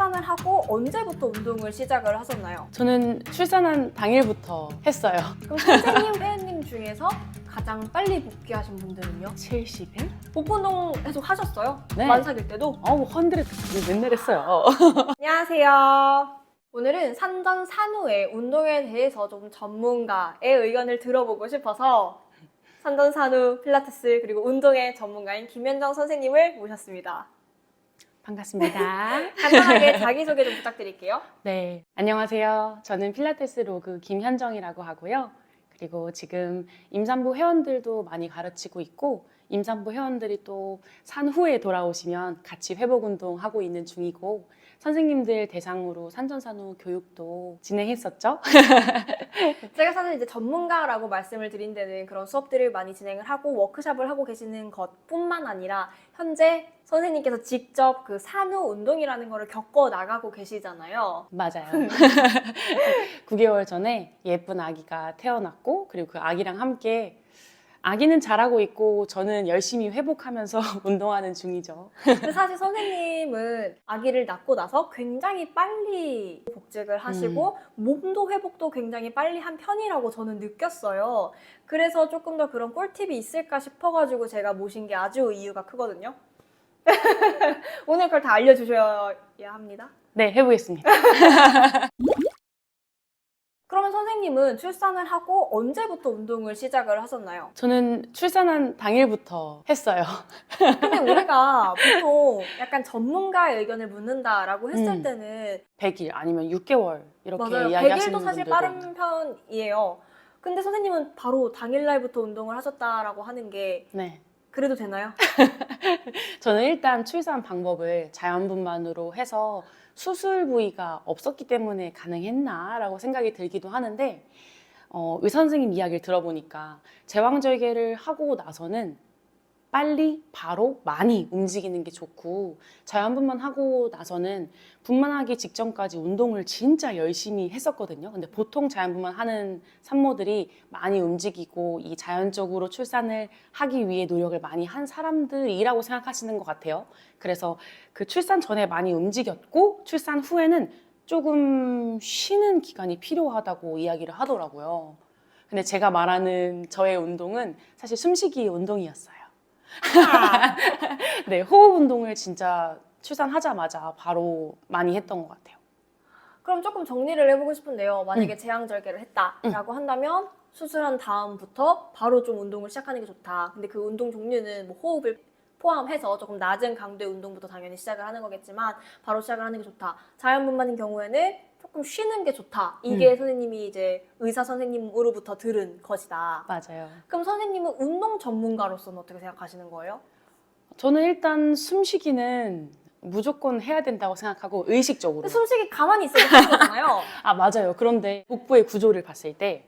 출산을 하고 언제부터 운동을 시작을 하셨나요? 저는 출산한 당일부터 했어요. 그럼 선생님, 회원님 중에서 가장 빨리 복귀하신 분들은요? 70일? 복부 운동 계속 하셨어요? 네. 만삭일 때도? 어우, 헌드레드 맨날 했어요. 안녕하세요. 오늘은 산전 산후의 운동에 대해서 좀 전문가의 의견을 들어보고 싶어서 산전 산후 필라테스 그리고 운동의 전문가인 김현정 선생님을 모셨습니다. 반갑습니다. 간단하게 자기소개 좀 부탁드릴게요. 네, 안녕하세요. 저는 필라테스 로그 김현정이라고 하고요. 그리고 지금 임산부 회원들도 많이 가르치고 있고 임산부 회원들이 또 산후에 돌아오시면 같이 회복 운동 하고 있는 중이고 선생님들 대상으로 산전산후 교육도 진행했었죠. 제가 사실 이제 전문가라고 말씀을 드린 데는 그런 수업들을 많이 진행을 하고 워크숍을 하고 계시는 것뿐만 아니라 현재 선생님께서 직접 그 산후 운동이라는 거를 겪어 나가고 계시잖아요. 맞아요. 9개월 전에 예쁜 아기가 태어났고 그리고 그 아기랑 함께 아기는 잘하고 있고 저는 열심히 회복하면서 운동하는 중이죠. 근데 사실 선생님은 아기를 낳고 나서 굉장히 빨리 복직을 하시고 몸도 회복도 굉장히 빨리 한 편이라고 저는 느꼈어요. 그래서 조금 더 그런 꿀팁이 있을까 싶어가지고 제가 모신 게 아주 이유가 크거든요. 오늘 그걸 다 알려주셔야 합니다. 네, 해보겠습니다. 그러면 선생님은 출산을 하고 언제부터 운동을 시작을 하셨나요? 저는 출산한 당일부터 했어요. 근데 우리가 보통 약간 전문가의 의견을 묻는다라고 했을 때는 100일 아니면 6개월 이렇게 맞아요. 이야기하시는 100일도 사실 분들도 빠른 편이에요. 근데 선생님은 바로 당일날부터 운동을 하셨다라고 하는 게 네. 그래도 되나요? 저는 일단 출산 방법을 자연분만으로 해서 수술 부위가 없었기 때문에 가능했나라고 생각이 들기도 하는데 의사 선생님 이야기를 들어보니까 제왕절개를 하고 나서는 빨리 바로 많이 움직이는 게 좋고 자연분만 하고 나서는 분만하기 직전까지 운동을 진짜 열심히 했었거든요. 근데 보통 자연분만 하는 산모들이 많이 움직이고 이 자연적으로 출산을 하기 위해 노력을 많이 한 사람들이라고 생각하시는 것 같아요. 그래서 그 출산 전에 많이 움직였고 출산 후에는 조금 쉬는 기간이 필요하다고 이야기를 하더라고요. 근데 제가 말하는 저의 운동은 사실 숨쉬기 운동이었어요. 네, 호흡 운동을 진짜 출산하자마자 바로 많이 했던 것 같아요. 그럼 조금 정리를 해보고 싶은데요. 만약에 제왕절개를 했다라고 한다면 수술한 다음부터 바로 좀 운동을 시작하는 게 좋다. 근데 그 운동 종류는 뭐 호흡을 포함해서 조금 낮은 강도의 운동부터 당연히 시작을 하는 거겠지만 바로 시작을 하는 게 좋다. 자연분만인 경우에는 조금 쉬는 게 좋다. 이게 선생님이 이제 의사 선생님으로부터 들은 것이다. 맞아요. 그럼 선생님은 운동 전문가로서는 어떻게 생각하시는 거예요? 저는 일단 숨쉬기는 무조건 해야 된다고 생각하고 의식적으로. 근데 숨쉬기 가만히 있어도 하는 거잖아요. 아, 맞아요. 그런데 복부의 구조를 봤을 때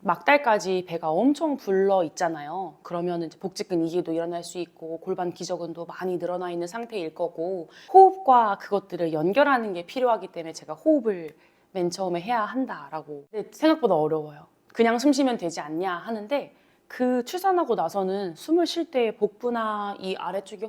막달까지 배가 엄청 불러 있잖아요. 그러면 이제 복직근 이기도 일어날 수 있고 골반 기저근도 많이 늘어나 있는 상태일 거고 호흡과 그것들을 연결하는 게 필요하기 때문에 제가 호흡을 맨 처음에 해야 한다라고. 근데 생각보다 어려워요. 그냥 숨 쉬면 되지 않냐 하는데 그 출산하고 나서는 숨을 쉴 때 복부나 이 아래쪽에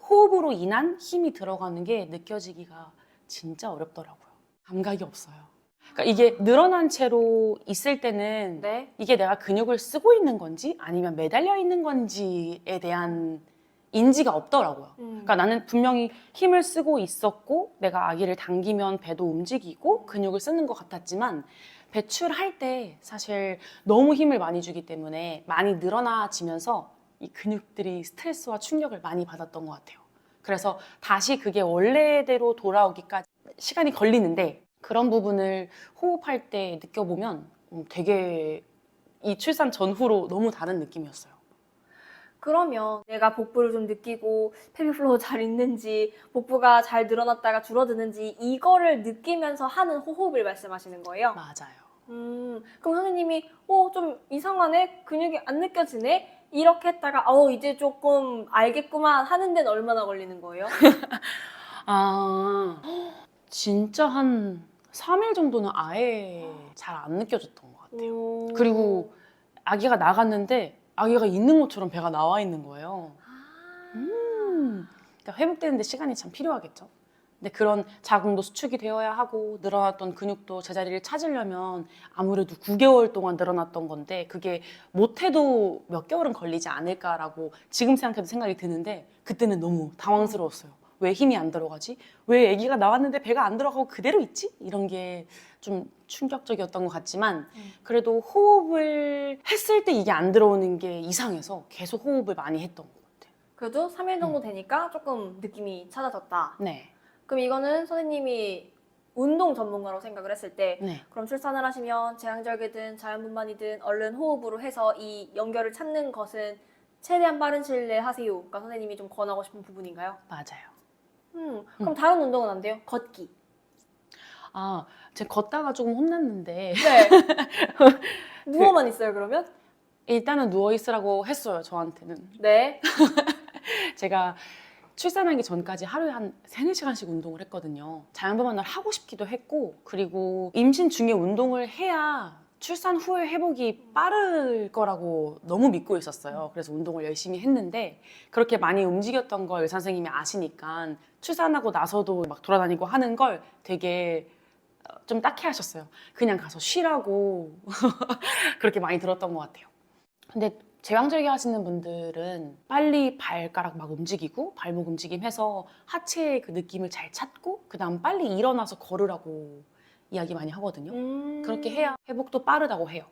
호흡으로 인한 힘이 들어가는 게 느껴지기가 진짜 어렵더라고요. 감각이 없어요. 그러니까 이게 늘어난 채로 있을 때는 네. 이게 내가 근육을 쓰고 있는 건지 아니면 매달려 있는 건지에 대한 인지가 없더라고요. 그러니까 나는 분명히 힘을 쓰고 있었고 내가 아기를 당기면 배도 움직이고 근육을 쓰는 것 같았지만 배출할 때 사실 너무 힘을 많이 주기 때문에 많이 늘어나지면서 이 근육들이 스트레스와 충격을 많이 받았던 것 같아요. 그래서 다시 그게 원래대로 돌아오기까지 시간이 걸리는데 그런 부분을 호흡할 때 느껴보면 되게 이 출산 전후로 너무 다른 느낌이었어요. 그러면 내가 복부를 좀 느끼고 pelvic 잘 있는지 복부가 잘 늘어났다가 줄어드는지 이거를 느끼면서 하는 호흡을 말씀하시는 거예요? 맞아요. 그럼 선생님이 좀 이상하네? 근육이 안 느껴지네? 이렇게 했다가 이제 조금 알겠구만 하는 데는 얼마나 걸리는 거예요? 아, 진짜 한 3일 정도는 아예 잘 안 느껴졌던 것 같아요. 그리고 아기가 나갔는데 아기가 있는 것처럼 배가 나와 있는 거예요. 그러니까 회복되는데 시간이 참 필요하겠죠. 근데 그런 자궁도 수축이 되어야 하고 늘어났던 근육도 제자리를 찾으려면 아무래도 9개월 동안 늘어났던 건데 그게 못해도 몇 개월은 걸리지 않을까라고 지금 생각해도 생각이 드는데 그때는 너무 당황스러웠어요. 왜 힘이 안 들어가지? 왜 아기가 나왔는데 배가 안 들어가고 그대로 있지? 이런 게 좀 충격적이었던 것 같지만 그래도 호흡을 했을 때 이게 안 들어오는 게 이상해서 계속 호흡을 많이 했던 것 같아요. 그래도 3일 정도 되니까 조금 느낌이 찾아졌다. 네. 그럼 이거는 선생님이 운동 전문가로 생각을 했을 때 네. 그럼 출산을 하시면 제왕절개든 자연분만이든 얼른 호흡으로 해서 이 연결을 찾는 것은 최대한 빠른 시일 내에 하세요가 선생님이 좀 권하고 싶은 부분인가요? 맞아요. 그럼 다른 운동은 안 돼요? 걷기. 아, 제가 걷다가 조금 혼났는데 네. 누워만 있어요, 그러면? 일단은 누워 있으라고 했어요, 저한테는. 네. 제가 출산하기 전까지 하루에 한 3-4시간씩 운동을 했거든요. 자연분만을 하고 싶기도 했고 그리고 임신 중에 운동을 해야 출산 후에 회복이 빠를 거라고 너무 믿고 있었어요. 그래서 운동을 열심히 했는데 그렇게 많이 움직였던 걸 의사 선생님이 아시니까 출산하고 나서도 막 돌아다니고 하는 걸 되게 좀 딱히 하셨어요. 그냥 가서 쉬라고 그렇게 많이 들었던 것 같아요. 근데 제왕절개 하시는 분들은 빨리 발가락 막 움직이고 발목 움직임해서 하체의 그 느낌을 잘 찾고 그 다음 빨리 일어나서 걸으라고 이야기 많이 하거든요. 그렇게 해야 회복도 빠르다고 해요.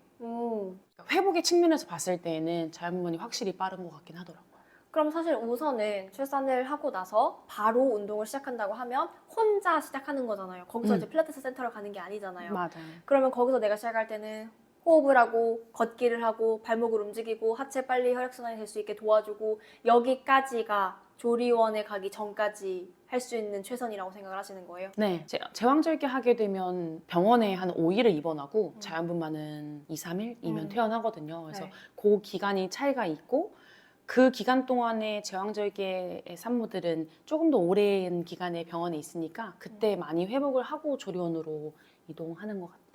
회복의 측면에서 봤을 때에는 자연분만이 확실히 빠른 것 같긴 하더라고요. 그럼 사실 우선은 출산을 하고 나서 바로 운동을 시작한다고 하면 혼자 시작하는 거잖아요. 거기서 이제 필라테스 센터를 가는 게 아니잖아요. 맞아요. 그러면 거기서 내가 시작할 때는 호흡을 하고 걷기를 하고 발목을 움직이고 하체 빨리 혈액순환이 될 수 있게 도와주고 여기까지가 조리원에 가기 전까지 할 수 있는 최선이라고 생각을 하시는 거예요? 네, 제왕절개 하게 되면 병원에 한 5일을 입원하고 자연분만은 2-3일이면 퇴원하거든요. 그래서 네. 그 기간이 차이가 있고 그 기간 동안에 제왕절개의 산모들은 조금 더 오랜 기간에 병원에 있으니까 그때 많이 회복을 하고 조리원으로 이동하는 것 같아요.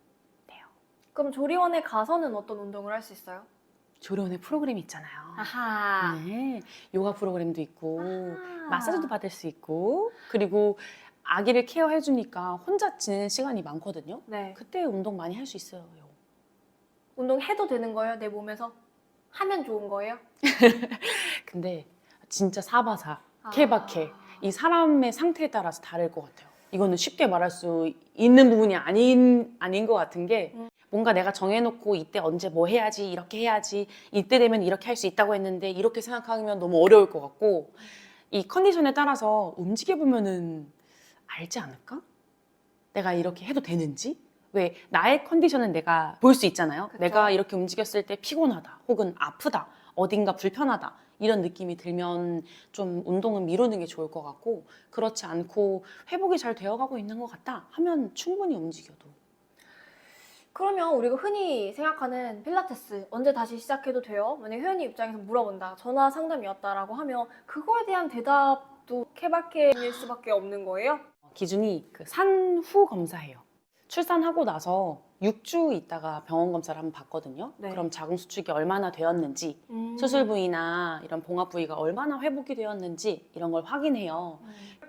그럼 조리원에 가서는 어떤 운동을 할 수 있어요? 조리원에 프로그램이 있잖아요. 아하. 네, 요가 프로그램도 있고 아하. 마사지도 받을 수 있고 그리고 아기를 케어해주니까 혼자 지내는 시간이 많거든요. 네. 그때 운동 많이 할 수 있어요. 운동해도 되는 거예요? 내 몸에서? 하면 좋은 거예요? 근데 진짜 사바사, 아. 케바케 이 사람의 상태에 따라서 다를 것 같아요. 이거는 쉽게 말할 수 있는 부분이 아닌 것 같은 게 뭔가 내가 정해놓고 이때 언제 뭐 해야지 이렇게 해야지 이때 되면 이렇게 할 수 있다고 했는데 이렇게 생각하면 너무 어려울 것 같고 이 컨디션에 따라서 움직여보면은 알지 않을까? 내가 이렇게 해도 되는지? 왜 나의 컨디션은 내가 볼 수 있잖아요. 그쵸. 내가 이렇게 움직였을 때 피곤하다 혹은 아프다 어딘가 불편하다 이런 느낌이 들면 좀 운동은 미루는 게 좋을 것 같고 그렇지 않고 회복이 잘 되어가고 있는 것 같다 하면 충분히 움직여도 그러면 우리가 흔히 생각하는 필라테스 언제 다시 시작해도 돼요? 만약에 회원님 입장에서 물어본다. 전화 상담이 왔다라고 하면 그거에 대한 대답도 케바케일 수밖에 없는 거예요? 기준이 그 산후 검사예요. 출산하고 나서 6주 있다가 병원 검사를 한번 받거든요. 네. 그럼 자궁 수축이 얼마나 되었는지 수술 부위나 이런 봉합 부위가 얼마나 회복이 되었는지 이런 걸 확인해요.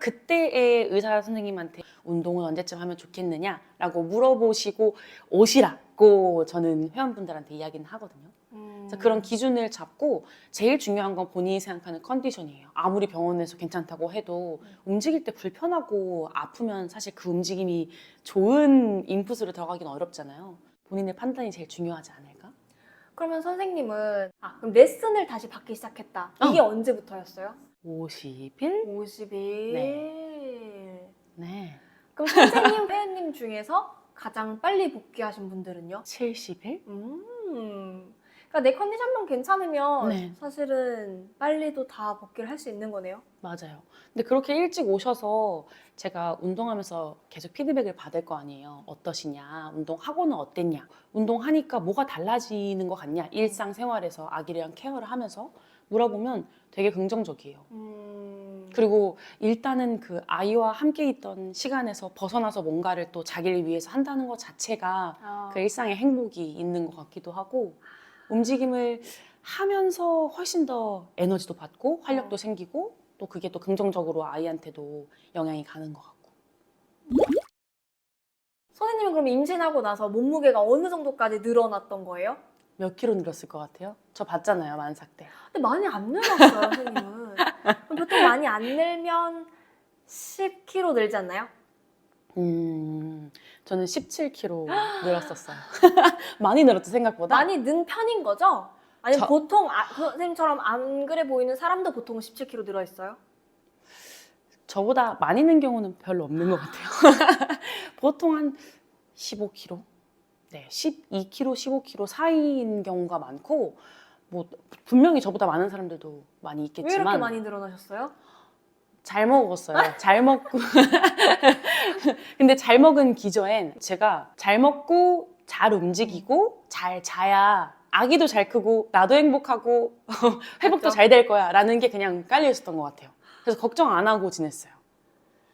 그때의 의사 선생님한테 운동을 언제쯤 하면 좋겠느냐라고 물어보시고 오시라고 저는 회원분들한테 이야기는 하거든요. 그래서 그런 기준을 잡고 제일 중요한 건 본인이 생각하는 컨디션이에요. 아무리 병원에서 괜찮다고 해도 움직일 때 불편하고 아프면 사실 그 움직임이 좋은 인풋으로 들어가기는 어렵잖아요. 본인의 판단이 제일 중요하지 않을까? 그러면 선생님은 그럼 레슨을 다시 받기 시작했다. 이게 언제부터였어요? 50일? 50일. 네. 그럼 선생님 회원님 중에서 가장 빨리 복귀하신 분들은요? 70일? 그러니까 내 컨디션만 괜찮으면 네. 사실은 빨리도 다 복귀를 할 수 있는 거네요. 맞아요. 근데 그렇게 일찍 오셔서 제가 운동하면서 계속 피드백을 받을 거 아니에요. 어떠시냐? 운동하고는 어땠냐? 운동하니까 뭐가 달라지는 것 같냐? 일상생활에서 아기랑 케어를 하면서 물어보면 되게 긍정적이에요. 그리고 일단은 그 아이와 함께 있던 시간에서 벗어나서 뭔가를 또 자기를 위해서 한다는 것 자체가 그 일상의 행복이 있는 것 같기도 하고 움직임을 하면서 훨씬 더 에너지도 받고 활력도 생기고 또 그게 또 긍정적으로 아이한테도 영향이 가는 것 같고 그럼 임신하고 나서 몸무게가 어느 정도까지 늘어났던 거예요? 몇 킬로 늘었을 것 같아요? 저 봤잖아요, 만삭 때. 근데 많이 안 늘었어요, 선생님은. 그럼 보통 많이 안 늘면 10kg 늘지 않나요? 저는 17kg 늘었었어요. 많이 늘었죠, 생각보다. 많이 는 편인 거죠? 아니면 저- 보통 선생님처럼 안 그래 보이는 사람도 보통 17kg 늘어 있어요? 저보다 많이 는 경우는 별로 없는 것 같아요. 보통 한 15kg? 네, 12kg, 15kg 사이인 경우가 많고, 뭐, 분명히 저보다 많은 사람들도 많이 왜 이렇게 있겠지만, 많이 늘어나셨어요? 잘 먹었어요. 잘 먹고. 근데 잘 먹은 기저엔 제가 잘 먹고, 잘 움직이고, 잘 자야 아기도 잘 크고, 나도 행복하고, 회복도 맞죠? 잘 될 거야. 라는 게 그냥 깔려 있었던 것 같아요. 그래서 걱정 안 하고 지냈어요.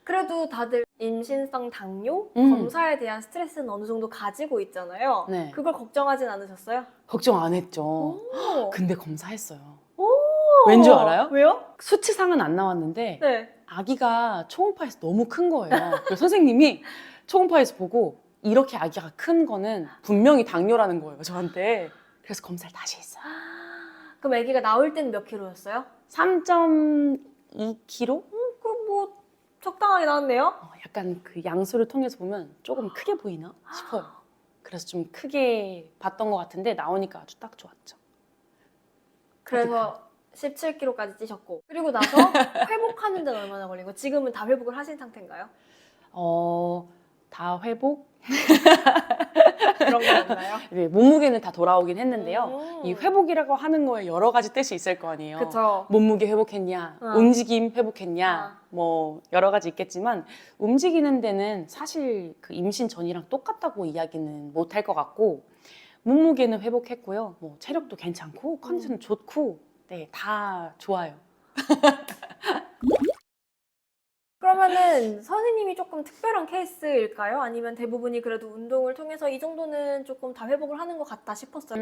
그래도 다들 임신성 당뇨 음. 검사에 대한 스트레스는 어느 정도 가지고 있잖아요. 네. 그걸 걱정하진 않으셨어요? 걱정 안 했죠. 오. 근데 검사했어요. 왠 줄 알아요? 왜요? 수치상은 안 나왔는데 네. 아기가 초음파에서 너무 큰 거예요. 그래서 선생님이 초음파에서 보고 이렇게 아기가 큰 거는 분명히 당뇨라는 거예요, 저한테. 그래서 검사를 다시 했어요. 그럼 아기가 나올 때는 몇 킬로였어요? 3.2kg? 그 뭐 적당하게 나왔네요. 약간 그 양수를 통해서 보면 조금 크게 보이나 싶어요. 그래서 좀 크게 봤던 것 같은데 나오니까 아주 딱 좋았죠. 그래서 17kg까지 찌셨고 그리고 나서 회복하는 데는 얼마나 걸린 거예요? 지금은 다 회복을 하신 상태인가요? 다 회복? 그런 건 없나요? 네, 몸무게는 다 돌아오긴 했는데요. 이 회복이라고 하는 거에 여러 가지 뜻이 있을 거 아니에요. 그쵸. 몸무게 회복했냐, 움직임 회복했냐, 뭐 여러 가지 있겠지만 움직이는 데는 사실 그 임신 전이랑 똑같다고 이야기는 못 할 것 같고 몸무게는 회복했고요. 뭐 체력도 괜찮고 컨디션 좋고 네, 다 좋아요. 그러면은 선생님이 조금 특별한 케이스일까요? 아니면 대부분이 그래도 운동을 통해서 이 정도는 조금 다 회복을 하는 것 같다 싶었어요.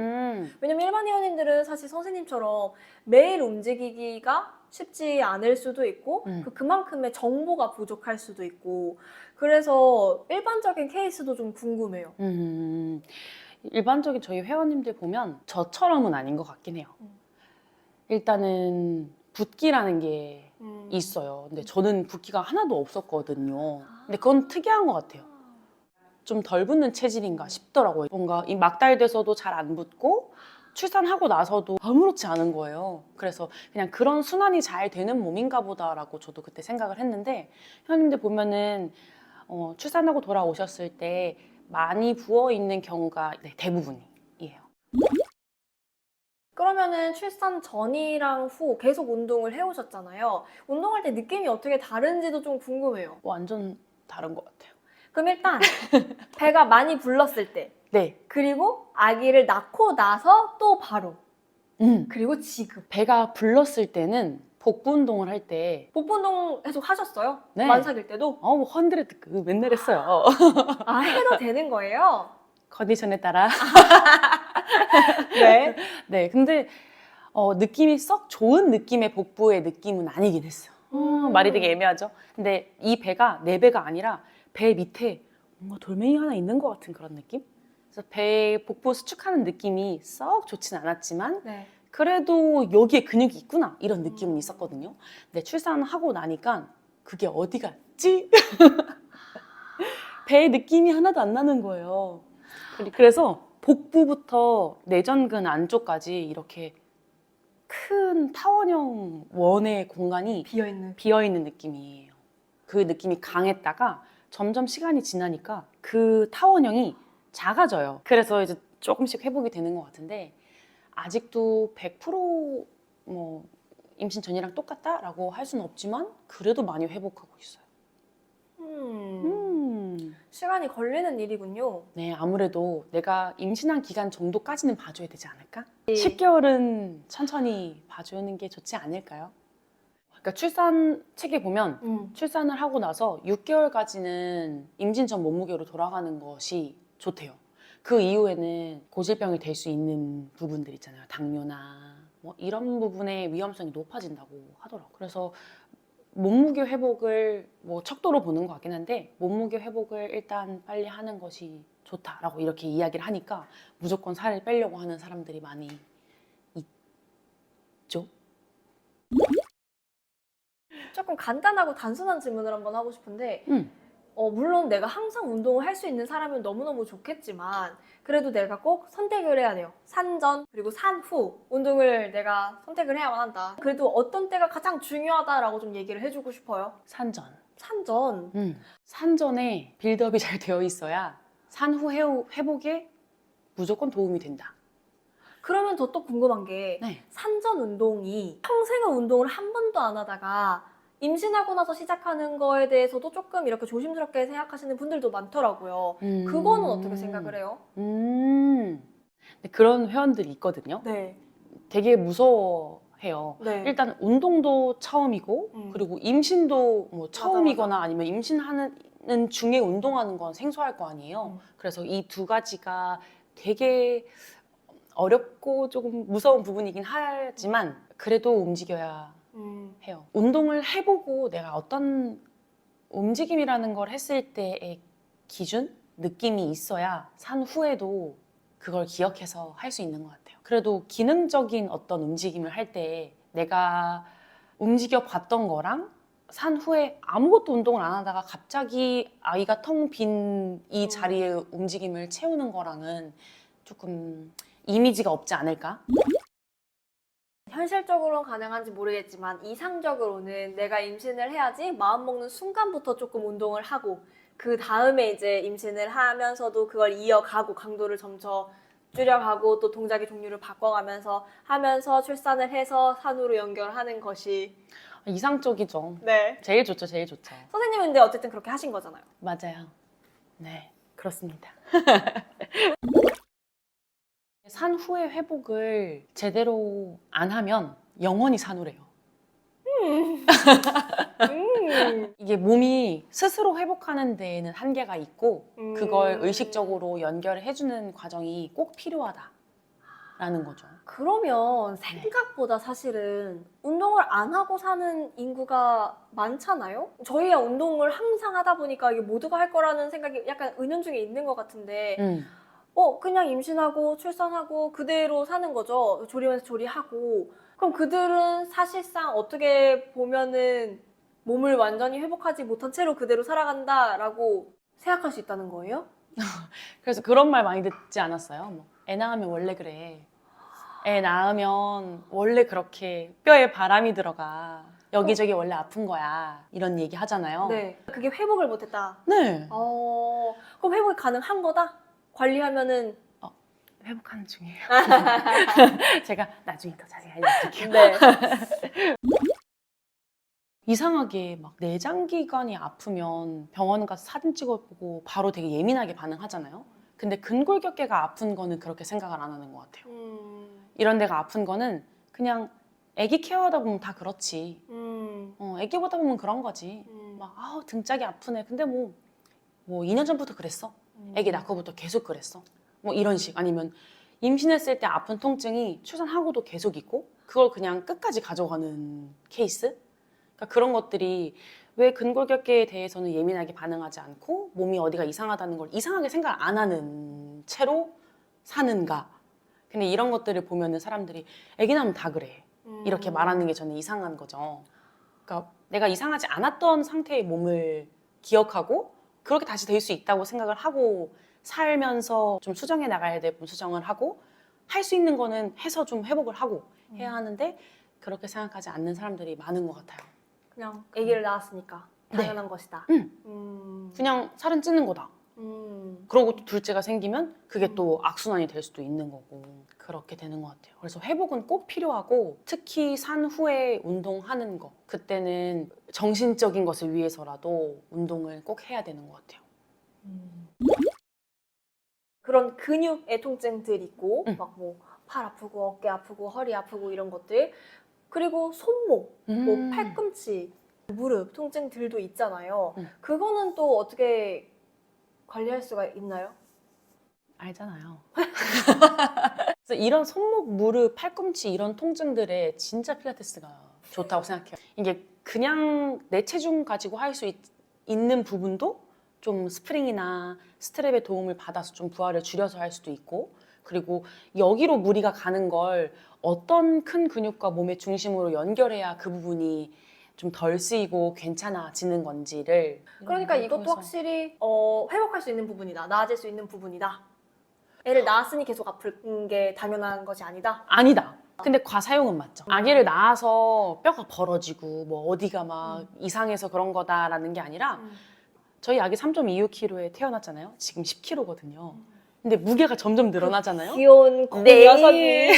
왜냐면 일반 회원님들은 사실 선생님처럼 매일 움직이기가 쉽지 않을 수도 있고 그만큼의 정보가 부족할 수도 있고 그래서 일반적인 케이스도 좀 궁금해요. 일반적인 저희 회원님들 보면 저처럼은 아닌 것 같긴 해요. 일단은 붓기라는 게 있어요. 근데 저는 붓기가 하나도 없었거든요. 근데 그건 특이한 것 같아요. 좀 덜 붓는 체질인가 싶더라고요. 뭔가 이 막달돼서도 잘 안 붓고 출산하고 나서도 아무렇지 않은 거예요. 그래서 그냥 그런 순환이 잘 되는 몸인가 보다라고 저도 그때 생각을 했는데 회원님들 보면은 출산하고 돌아오셨을 때 많이 부어 있는 경우가 네, 대부분이에요. 그러면은 출산 전이랑 후 계속 운동을 해오셨잖아요. 운동할 때 느낌이 어떻게 다른지도 좀 궁금해요. 완전 다른 것 같아요. 그럼 일단 배가 많이 불렀을 때 네. 그리고 아기를 낳고 나서 또 바로 그리고 지금 배가 불렀을 때는 복부 운동을 할 때 복부 운동 계속 하셨어요? 네. 만삭일 때도? 헌드레드 맨날 했어요. 아 해도 되는 거예요? 컨디션에 따라. 네. 네, 근데 느낌이 썩 좋은 느낌의 복부의 느낌은 아니긴 했어요. 말이 되게 애매하죠? 근데 이 배가 내 배가 아니라 배 밑에 뭔가 돌멩이 하나 있는 것 같은 그런 느낌? 그래서 배 복부 수축하는 느낌이 썩 좋진 않았지만 네. 그래도 여기에 근육이 있구나 이런 느낌은 있었거든요. 근데 출산하고 나니까 그게 어디 갔지? 배 느낌이 하나도 안 나는 거예요. 그래서 복부부터 내전근 안쪽까지 이렇게 큰 타원형 원의 공간이 비어있는. 비어있는 느낌이에요. 그 느낌이 강했다가 점점 시간이 지나니까 그 타원형이 작아져요. 그래서 이제 조금씩 회복이 되는 것 같은데 아직도 100% 임신 전이랑 똑같다라고 할 수는 없지만 그래도 많이 회복하고 있어요. 시간이 걸리는 일이군요. 네, 아무래도 내가 임신한 기간 정도까지는 봐줘야 되지 않을까? 10개월은 천천히 봐주는 게 좋지 않을까요? 그러니까 출산 책에 보면 출산을 하고 나서 6개월까지는 임신 전 몸무게로 돌아가는 것이 좋대요. 그 이후에는 고질병이 될 수 있는 부분들 있잖아요. 당뇨나 뭐 이런 부분의 위험성이 높아진다고 하더라고요. 그래서 몸무게 회복을 뭐 척도로 보는 것 같긴 한데 몸무게 회복을 일단 빨리 하는 것이 좋다라고 이렇게 이야기를 하니까 무조건 살을 빼려고 하는 사람들이 많이 있죠. 조금 간단하고 단순한 질문을 한번 하고 싶은데 음. 물론 내가 항상 운동을 할 수 있는 사람은 너무너무 좋겠지만 그래도 내가 꼭 선택을 해야 돼요. 산전 그리고 산후 운동을 내가 선택을 해야만 한다. 그래도 어떤 때가 가장 중요하다라고 좀 얘기를 해주고 싶어요. 산전. 산전. 산전에 빌드업이 잘 되어 있어야 산후 회복에 무조건 도움이 된다. 그러면 저 또 궁금한 게 네. 산전 운동이 평생을 운동을 한 번도 안 하다가 임신하고 나서 시작하는 거에 대해서도 조금 이렇게 조심스럽게 생각하시는 분들도 많더라고요. 그거는 어떻게 생각을 해요? 근데 그런 회원들이 있거든요. 네. 되게 무서워해요. 네. 일단 운동도 처음이고 그리고 임신도 뭐 처음이거나 아니면 임신하는 중에 운동하는 건 생소할 거 아니에요. 그래서 이 두 가지가 되게 어렵고 조금 무서운 부분이긴 하지만 그래도 움직여야 해요. 운동을 해보고 내가 어떤 움직임이라는 걸 했을 때의 기준, 느낌이 있어야 산 후에도 그걸 기억해서 할 수 있는 것 같아요. 그래도 기능적인 어떤 움직임을 할 때 내가 움직여 봤던 거랑 산 후에 아무것도 운동을 안 하다가 갑자기 아이가 텅 빈 이 자리의 움직임을 채우는 거랑은 조금 이미지가 없지 않을까? 현실적으로는 가능한지 모르겠지만 이상적으로는 내가 임신을 해야지 마음먹는 순간부터 조금 운동을 하고 그 다음에 이제 임신을 하면서도 그걸 이어가고 강도를 점차 줄여가고 또 동작의 종류를 바꿔가면서 하면서 출산을 해서 산후로 연결하는 것이 이상적이죠. 네. 제일 좋죠, 제일 좋죠. 선생님은 근데 어쨌든 그렇게 하신 거잖아요. 맞아요. 네, 그렇습니다. 산 후의 회복을 제대로 안 하면 영원히 산후래요. 이게 몸이 스스로 회복하는 데에는 한계가 있고 그걸 의식적으로 연결을 해주는 과정이 꼭 필요하다라는 거죠. 그러면 생각보다 사실은 운동을 안 하고 사는 인구가 많잖아요? 저희야 운동을 항상 하다 보니까 이게 모두가 할 거라는 생각이 약간 은연중에 있는 것 같은데 그냥 임신하고 출산하고 그대로 사는 거죠. 조리원에서 조리하고. 그럼 그들은 사실상 어떻게 보면은 몸을 완전히 회복하지 못한 채로 그대로 살아간다라고 생각할 수 있다는 거예요? 그래서 그런 말 많이 듣지 않았어요? 뭐, 애 낳으면 원래 그래. 애 낳으면 원래 그렇게 뼈에 바람이 들어가. 여기저기 원래 아픈 거야. 이런 얘기 하잖아요. 네. 그게 회복을 못했다. 네. 그럼 회복이 가능한 거다? 관리하면은 회복하는 중이에요. 제가 나중에 더 자세히 알려드릴게요. 네. 이상하게 막 내장기관이 아프면 병원 가서 사진 찍어보고 바로 되게 예민하게 반응하잖아요. 근데 근골격계가 아픈 거는 그렇게 생각을 안 하는 것 같아요. 이런 데가 아픈 거는 그냥 애기 케어하다 보면 다 그렇지. 애기 보다 보면 그런 거지. 막 등짝이 아프네. 근데 뭐 2년 전부터 그랬어. 애기 낳고부터 계속 그랬어. 뭐 이런 식. 아니면 임신했을 때 아픈 통증이 출산하고도 계속 있고 그걸 그냥 끝까지 가져가는 케이스? 그러니까 그런 것들이 왜 근골격계에 대해서는 예민하게 반응하지 않고 몸이 어디가 이상하다는 걸 이상하게 생각 안 하는 채로 사는가? 근데 이런 것들을 보면은 사람들이 애기 낳으면 다 그래. 이렇게 말하는 게 저는 이상한 거죠. 그러니까 내가 이상하지 않았던 상태의 몸을 기억하고 그렇게 다시 될 수 있다고 생각을 하고 살면서 좀 수정해 나가야 될 부분 수정을 하고 할 수 있는 거는 해서 좀 회복을 하고 해야 하는데 그렇게 생각하지 않는 사람들이 많은 것 같아요. 그냥 아기를 낳았으니까 당연한 것이다. 그냥 살은 찌는 거다. 그러고 또 둘째가 생기면 그게 또 악순환이 될 수도 있는 거고 그렇게 되는 것 같아요. 그래서 회복은 꼭 필요하고 특히 산 후에 운동하는 거 그때는 정신적인 것을 위해서라도 운동을 꼭 해야 되는 것 같아요. 그런 근육의 통증들 있고 막 뭐 팔 아프고 어깨 아프고 허리 아프고 이런 것들 그리고 손목, 뭐 팔꿈치, 무릎 통증들도 있잖아요. 그거는 또 어떻게 관리할 수가 있나요? 알잖아요. 그래서 이런 손목, 무릎, 팔꿈치 이런 통증들에 진짜 필라테스가 좋다고 생각해요. 이게 그냥 내 체중 가지고 할 수 있는 부분도 좀 스프링이나 스트랩의 도움을 받아서 좀 부하를 줄여서 할 수도 있고, 그리고 여기로 무리가 가는 걸 어떤 큰 근육과 몸의 중심으로 연결해야 그 부분이 좀 덜 쓰이고 괜찮아지는 건지를. 그러니까 이런 걸 이것도 통해서. 확실히 회복할 수 있는 부분이다. 나아질 수 있는 부분이다. 애를 낳았으니 계속 아픈 게 당연한 것이 아니다. 아니다. 근데 과사용은 맞죠. 아기를 낳아서 뼈가 벌어지고 뭐 어디가 막 이상해서 그런 거다라는 게 아니라 저희 아기 3.26kg에 태어났잖아요. 지금 10kg거든요. 근데 무게가 점점 늘어나잖아요. 귀여운 네. 녀석이.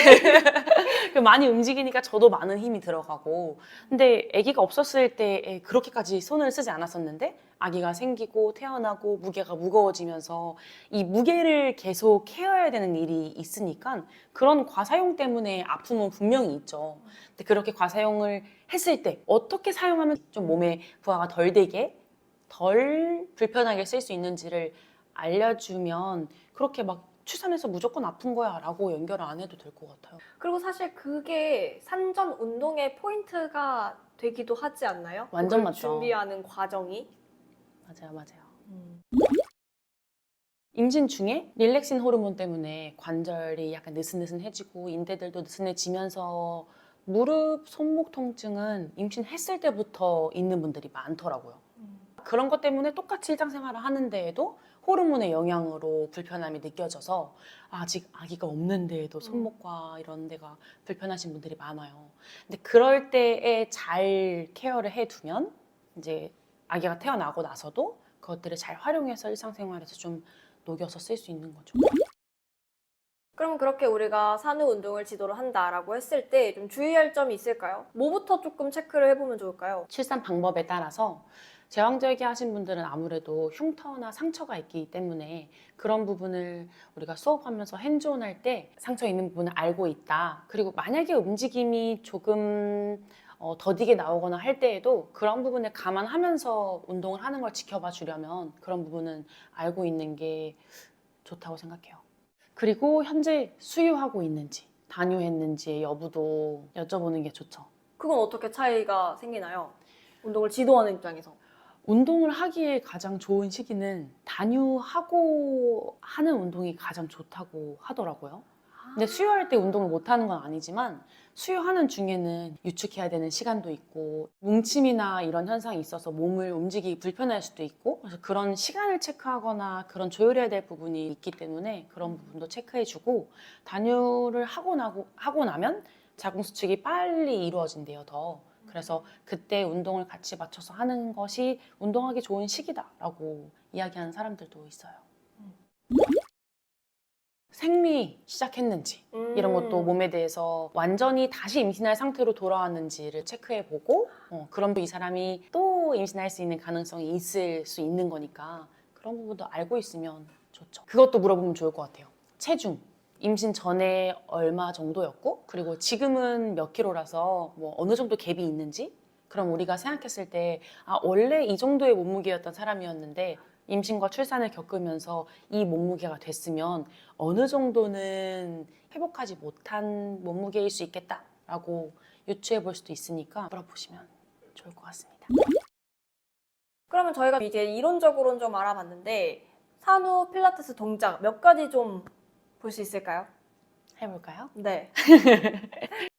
많이 움직이니까 저도 많은 힘이 들어가고. 근데 아기가 없었을 때 그렇게까지 손을 쓰지 않았었는데 아기가 생기고 태어나고 무게가 무거워지면서 이 무게를 계속 케어해야 되는 일이 있으니까 그런 과사용 때문에 아픔은 분명히 있죠. 근데 그렇게 과사용을 했을 때 어떻게 사용하면 좀 몸에 부하가 덜 되게 덜 불편하게 쓸 수 있는지를 알려주면 그렇게 막 출산해서 무조건 아픈 거야 라고 연결을 안 해도 될 것 같아요. 그리고 사실 그게 산전 운동의 포인트가 되기도 하지 않나요? 완전 그걸 맞죠. 준비하는 과정이. 맞아요. 임신 중에 릴렉신 호르몬 때문에 관절이 약간 느슨느슨해지고 인대들도 느슨해지면서 무릎, 손목 통증은 임신했을 때부터 있는 분들이 많더라고요. 그런 것 때문에 똑같이 일상생활을 하는데에도 호르몬의 영향으로 불편함이 느껴져서 아직 아기가 없는데에도 손목과 이런 데가 불편하신 분들이 많아요. 근데 그럴 때에 잘 케어를 해두면 이제 아기가 태어나고 나서도 그것들을 잘 활용해서 일상생활에서 좀 녹여서 쓸 수 있는 거죠. 그럼 그렇게 우리가 산후 운동을 지도를 한다라고 했을 때 좀 주의할 점이 있을까요? 뭐부터 조금 체크를 해보면 좋을까요? 출산 방법에 따라서 제왕절개 하신 분들은 아무래도 흉터나 상처가 있기 때문에 그런 부분을 우리가 수업하면서 핸즈온 할 때 상처 있는 부분을 알고 있다. 그리고 만약에 움직임이 조금 더디게 나오거나 할 때에도 그런 부분을 감안하면서 운동을 하는 걸 지켜봐 주려면 그런 부분은 알고 있는 게 좋다고 생각해요. 그리고 현재 수유하고 있는지 단유했는지의 여부도 여쭤보는 게 좋죠. 그건 어떻게 차이가 생기나요? 운동을 지도하는 입장에서. 운동을 하기에 가장 좋은 시기는 단유하고 하는 운동이 가장 좋다고 하더라고요. 근데 수유할 때 운동을 못 하는 건 아니지만 수유하는 중에는 유축해야 되는 시간도 있고 뭉침이나 이런 현상이 있어서 몸을 움직이기 불편할 수도 있고 그래서 그런 시간을 체크하거나 그런 조율해야 될 부분이 있기 때문에 그런 부분도 체크해주고 단유를 하고 나면 자궁수축이 빨리 이루어진대요, 더. 그래서 그때 운동을 같이 맞춰서 하는 것이 운동하기 좋은 시기다라고 이야기하는 사람들도 있어요. 생리 시작했는지 이런 것도 몸에 대해서 완전히 다시 임신할 상태로 돌아왔는지를 체크해보고 그럼 이 사람이 또 임신할 수 있는 가능성이 있을 수 있는 거니까 그런 부분도 알고 있으면 좋죠. 그것도 물어보면 좋을 것 같아요. 체중, 임신 전에 얼마 정도였고 그리고 지금은 몇 킬로라서 뭐 어느 정도 갭이 있는지 그럼 우리가 생각했을 때 원래 이 정도의 몸무게였던 사람이었는데 임신과 출산을 겪으면서 이 몸무게가 됐으면 어느 정도는 회복하지 못한 몸무게일 수 있겠다라고 유추해 볼 수도 있으니까 물어보시면 좋을 것 같습니다. 그러면 저희가 이제 이론적으로는 좀 알아봤는데 산후 필라테스 동작 몇 가지 좀 볼 수 있을까요? 해볼까요? 네.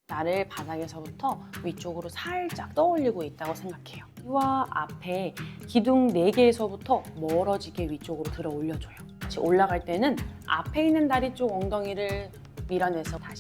나를 바닥에서부터 위쪽으로 살짝 떠올리고 있다고 생각해요. 이와 앞에 기둥 4개에서부터 멀어지게 위쪽으로 들어 올려줘요. 다시 올라갈 때는 앞에 있는 다리 쪽 엉덩이를 밀어내서 다시